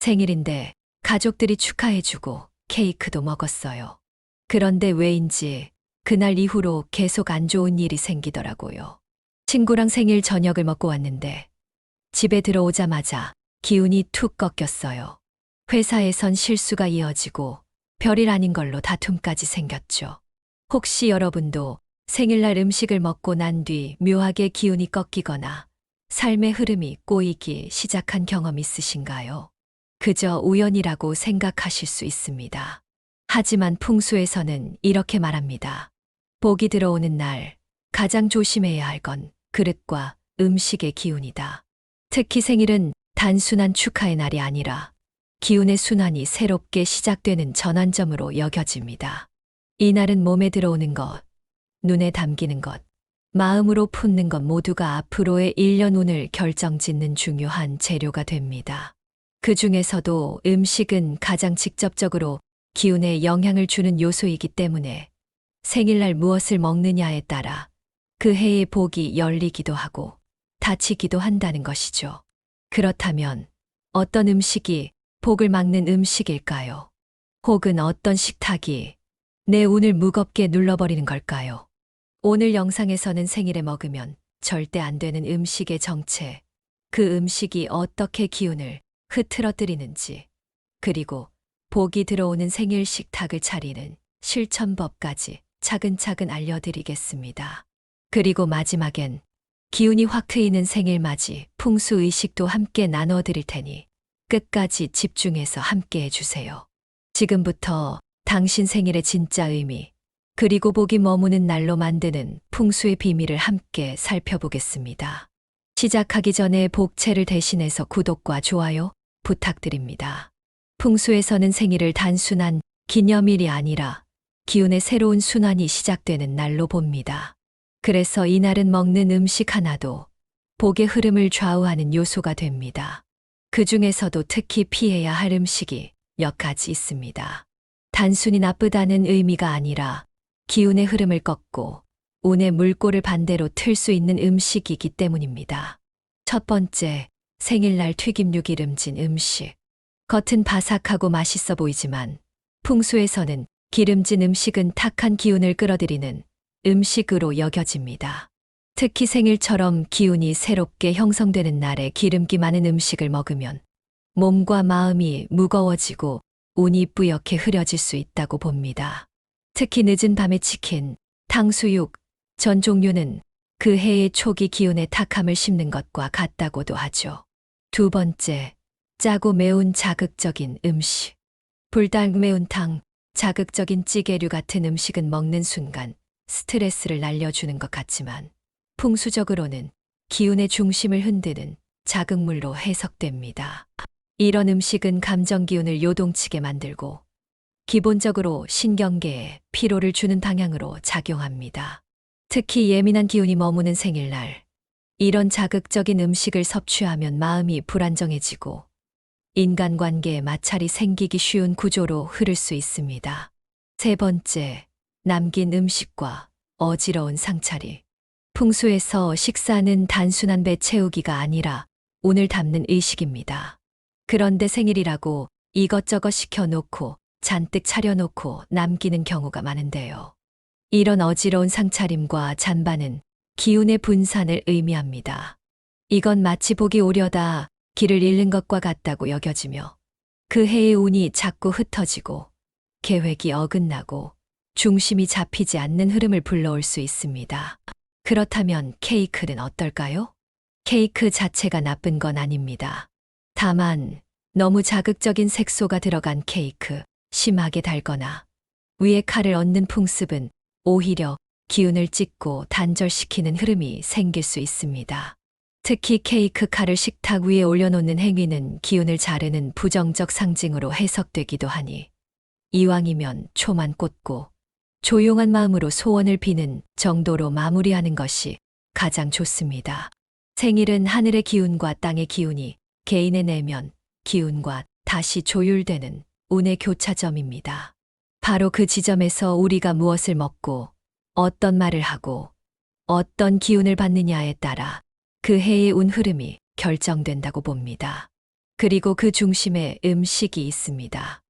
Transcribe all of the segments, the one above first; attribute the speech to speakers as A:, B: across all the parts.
A: 생일인데 가족들이 축하해주고 케이크도 먹었어요. 그런데 왜인지 그날 이후로 계속 안 좋은 일이 생기더라고요. 친구랑 생일 저녁을 먹고 왔는데 집에 들어오자마자 기운이 툭 꺾였어요. 회사에선 실수가 이어지고 별일 아닌 걸로 다툼까지 생겼죠. 혹시 여러분도 생일날 음식을 먹고 난 뒤 묘하게 기운이 꺾이거나 삶의 흐름이 꼬이기 시작한 경험 있으신가요? 그저 우연이라고 생각하실 수 있습니다. 하지만 풍수에서는 이렇게 말합니다. 복이 들어오는 날 가장 조심해야 할 건 그릇과 음식의 기운이다. 특히 생일은 단순한 축하의 날이 아니라 기운의 순환이 새롭게 시작되는 전환점으로 여겨집니다. 이 날은 몸에 들어오는 것, 눈에 담기는 것, 마음으로 품는 것 모두가 앞으로의 1년 운을 결정짓는 중요한 재료가 됩니다. 그 중에서도 음식은 가장 직접적으로 기운에 영향을 주는 요소이기 때문에 생일날 무엇을 먹느냐에 따라 그 해의 복이 열리기도 하고 닫히기도 한다는 것이죠. 그렇다면 어떤 음식이 복을 막는 음식일까요? 혹은 어떤 식탁이 내 운을 무겁게 눌러버리는 걸까요? 오늘 영상에서는 생일에 먹으면 절대 안 되는 음식의 정체, 그 음식이 어떻게 기운을 흐트러뜨리는지, 그리고 복이 들어오는 생일 식탁을 차리는 실천법까지 차근차근 알려드리겠습니다. 그리고 마지막엔 기운이 확 트이는 생일맞이 풍수의식도 함께 나눠드릴 테니 끝까지 집중해서 함께 해주세요. 지금부터 당신 생일의 진짜 의미, 그리고 복이 머무는 날로 만드는 풍수의 비밀을 함께 살펴보겠습니다. 시작하기 전에 복채를 대신해서 구독과 좋아요 부탁드립니다. 풍수에서는 생일을 단순한 기념일이 아니라 기운의 새로운 순환이 시작되는 날로 봅니다. 그래서 이날은 먹는 음식 하나도 복의 흐름을 좌우하는 요소가 됩니다. 그 중에서도 특히 피해야 할 음식이 몇 가지 있습니다. 단순히 나쁘다는 의미가 아니라 기운의 흐름을 꺾고 운의 물꼬를 반대로 틀 수 있는 음식이기 때문입니다. 첫 번째, 생일날 튀김류 기름진 음식. 겉은 바삭하고 맛있어 보이지만 풍수에서는 기름진 음식은 탁한 기운을 끌어들이는 음식으로 여겨집니다. 특히 생일처럼 기운이 새롭게 형성되는 날에 기름기 많은 음식을 먹으면 몸과 마음이 무거워지고 운이 뿌옇게 흐려질 수 있다고 봅니다. 특히 늦은 밤에 치킨, 탕수육, 전 종류는 그 해의 초기 기운의 탁함을 씹는 것과 같다고도 하죠. 두 번째, 짜고 매운 자극적인 음식. 불닭 매운탕, 자극적인 찌개류 같은 음식은 먹는 순간 스트레스를 날려주는 것 같지만 풍수적으로는 기운의 중심을 흔드는 자극물로 해석됩니다. 이런 음식은 감정 기운을 요동치게 만들고 기본적으로 신경계에 피로를 주는 방향으로 작용합니다. 특히 예민한 기운이 머무는 생일날, 이런 자극적인 음식을 섭취하면 마음이 불안정해지고 인간관계에 마찰이 생기기 쉬운 구조로 흐를 수 있습니다. 세 번째, 남긴 음식과 어지러운 상차림. 풍수에서 식사는 단순한 배 채우기가 아니라 운을 담는 의식입니다. 그런데 생일이라고 이것저것 시켜놓고 잔뜩 차려놓고 남기는 경우가 많은데요. 이런 어지러운 상차림과 잔반은 기운의 분산을 의미합니다. 이건 마치 복이 오려다 길을 잃는 것과 같다고 여겨지며 그 해의 운이 자꾸 흩어지고 계획이 어긋나고 중심이 잡히지 않는 흐름을 불러올 수 있습니다. 그렇다면 케이크는 어떨까요? 케이크 자체가 나쁜 건 아닙니다. 다만 너무 자극적인 색소가 들어간 케이크, 심하게 달거나 위에 칼을 얹는 풍습은 오히려 기운을 찢고 단절시키는 흐름이 생길 수 있습니다. 특히 케이크 칼을 식탁 위에 올려놓는 행위는 기운을 자르는 부정적 상징으로 해석되기도 하니 이왕이면 초만 꽂고 조용한 마음으로 소원을 비는 정도로 마무리하는 것이 가장 좋습니다. 생일은 하늘의 기운과 땅의 기운이 개인의 내면 기운과 다시 조율되는 운의 교차점입니다. 바로 그 지점에서 우리가 무엇을 먹고 어떤 말을 하고 어떤 기운을 받느냐에 따라 그 해의 운 흐름이 결정된다고 봅니다. 그리고 그 중심에 음식이 있습니다.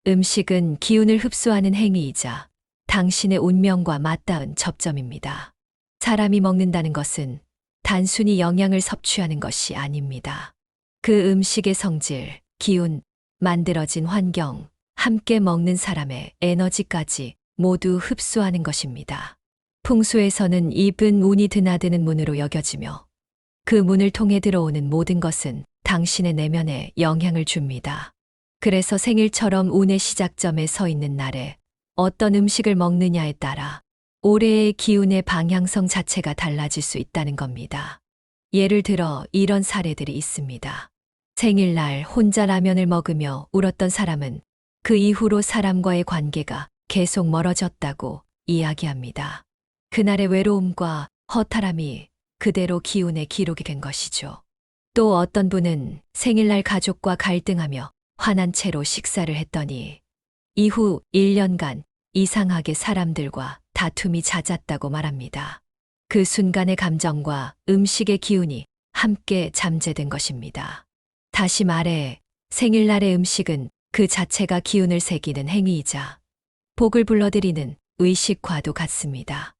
A: 음식은 기운을 흡수하는 행위이자 당신의 운명과 맞닿은 접점입니다. 사람이 먹는다는 것은 단순히 영양을 섭취하는 것이 아닙니다. 그 음식의 성질, 기운, 만들어진 환경, 함께 먹는 사람의 에너지까지 모두 흡수하는 것입니다. 풍수에서는 입은 운이 드나드는 문으로 여겨지며 그 문을 통해 들어오는 모든 것은 당신의 내면에 영향을 줍니다. 그래서 생일처럼 운의 시작점에 서 있는 날에 어떤 음식을 먹느냐에 따라 올해의 기운의 방향성 자체가 달라질 수 있다는 겁니다. 예를 들어 이런 사례들이 있습니다. 생일날 혼자 라면을 먹으며 울었던 사람은 그 이후로 사람과의 관계가 계속 멀어졌다고 이야기합니다. 그날의 외로움과 허탈함이 그대로 기운의 기록이 된 것이죠. 또 어떤 분은 생일날 가족과 갈등하며 화난 채로 식사를 했더니 이후 1년간 이상하게 사람들과 다툼이 잦았다고 말합니다. 그 순간의 감정과 음식의 기운이 함께 잠재된 것입니다. 다시 말해 생일날의 음식은 그 자체가 기운을 새기는 행위이자 복을 불러들이는 의식과도 같습니다.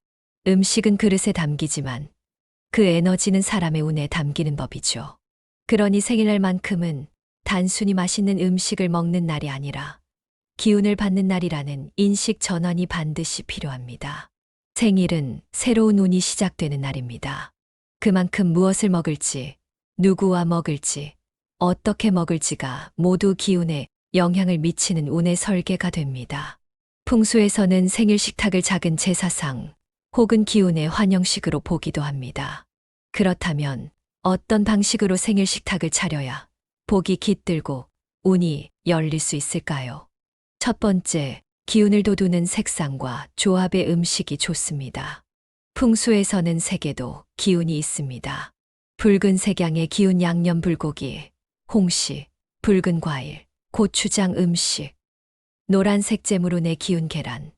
A: 음식은 그릇에 담기지만 그 에너지는 사람의 운에 담기는 법이죠. 그러니 생일날만큼은 단순히 맛있는 음식을 먹는 날이 아니라 기운을 받는 날이라는 인식 전환이 반드시 필요합니다. 생일은 새로운 운이 시작되는 날입니다. 그만큼 무엇을 먹을지, 누구와 먹을지, 어떻게 먹을지가 모두 기운에 영향을 미치는 운의 설계가 됩니다. 풍수에서는 생일 식탁을 작은 제사상 혹은 기운의 환영식으로 보기도 합니다. 그렇다면 어떤 방식으로 생일 식탁을 차려야 복이 깃들고 운이 열릴 수 있을까요? 첫 번째, 기운을 돋우는 색상과 조합의 음식이 좋습니다. 풍수에서는 색에도 기운이 있습니다. 붉은 색양의 기운 양념 불고기, 홍시, 붉은 과일, 고추장 음식, 노란색 재물운의 기운 계란,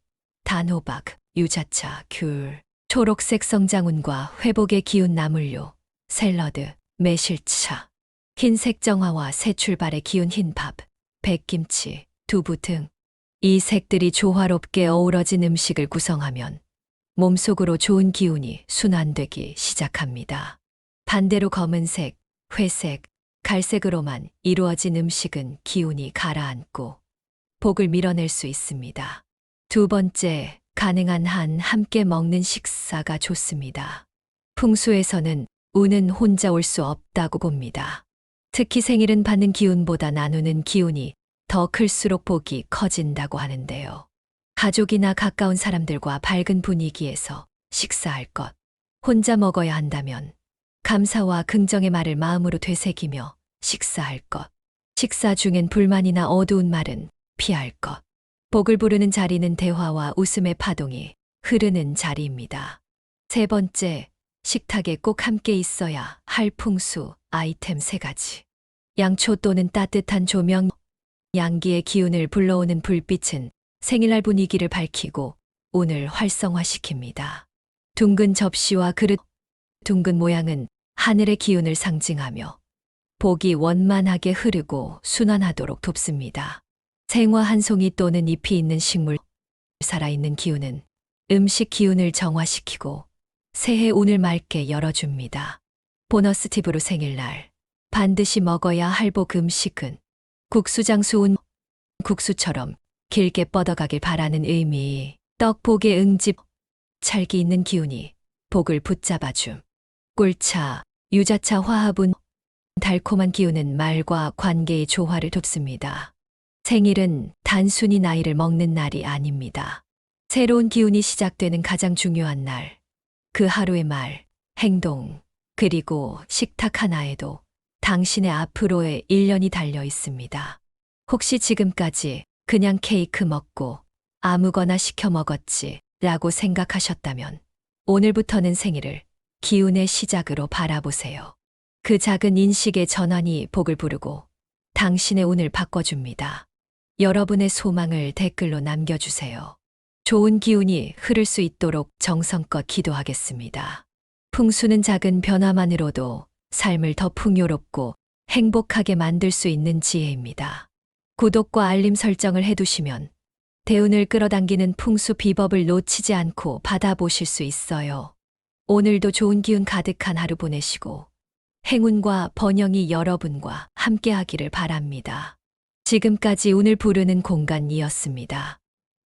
A: 단호박, 유자차, 귤, 초록색 성장운과 회복의 기운 나물류, 샐러드, 매실차, 흰색 정화와 새 출발의 기운 흰밥, 백김치, 두부 등 이 색들이 조화롭게 어우러진 음식을 구성하면 몸속으로 좋은 기운이 순환되기 시작합니다. 반대로 검은색, 회색, 갈색으로만 이루어진 음식은 기운이 가라앉고 복을 밀어낼 수 있습니다. 두 번째, 가능한 한 함께 먹는 식사가 좋습니다. 풍수에서는 운은 혼자 올 수 없다고 봅니다. 특히 생일은 받는 기운보다 나누는 기운이 더 클수록 복이 커진다고 하는데요. 가족이나 가까운 사람들과 밝은 분위기에서 식사할 것, 혼자 먹어야 한다면 감사와 긍정의 말을 마음으로 되새기며 식사할 것, 식사 중엔 불만이나 어두운 말은 피할 것, 복을 부르는 자리는 대화와 웃음의 파동이 흐르는 자리입니다. 세 번째, 식탁에 꼭 함께 있어야 할 풍수 아이템 3가지. 양초 또는 따뜻한 조명, 양기의 기운을 불러오는 불빛은 생일날 분위기를 밝히고 운을 활성화시킵니다. 둥근 접시와 그릇, 둥근 모양은 하늘의 기운을 상징하며 복이 원만하게 흐르고 순환하도록 돕습니다. 생화 한 송이 또는 잎이 있는 식물, 살아있는 기운은 음식 기운을 정화시키고 새해 운을 맑게 열어줍니다. 보너스 팁으로 생일날 반드시 먹어야 할 복 음식은 국수장수운, 국수처럼 길게 뻗어가길 바라는 의미, 떡복의 응집, 찰기 있는 기운이 복을 붙잡아줌. 꿀차, 유자차 화합운, 달콤한 기운은 말과 관계의 조화를 돕습니다. 생일은 단순히 나이를 먹는 날이 아닙니다. 새로운 기운이 시작되는 가장 중요한 날, 그 하루의 말, 행동, 그리고 식탁 하나에도 당신의 앞으로의 1년이 달려 있습니다. 혹시 지금까지 그냥 케이크 먹고 아무거나 시켜 먹었지 라고 생각하셨다면 오늘부터는 생일을 기운의 시작으로 바라보세요. 그 작은 인식의 전환이 복을 부르고 당신의 운을 바꿔줍니다. 여러분의 소망을 댓글로 남겨주세요. 좋은 기운이 흐를 수 있도록 정성껏 기도하겠습니다. 풍수는 작은 변화만으로도 삶을 더 풍요롭고 행복하게 만들 수 있는 지혜입니다. 구독과 알림 설정을 해두시면 대운을 끌어당기는 풍수 비법을 놓치지 않고 받아보실 수 있어요. 오늘도 좋은 기운 가득한 하루 보내시고 행운과 번영이 여러분과 함께하기를 바랍니다. 지금까지 운을 부르는 공간이었습니다.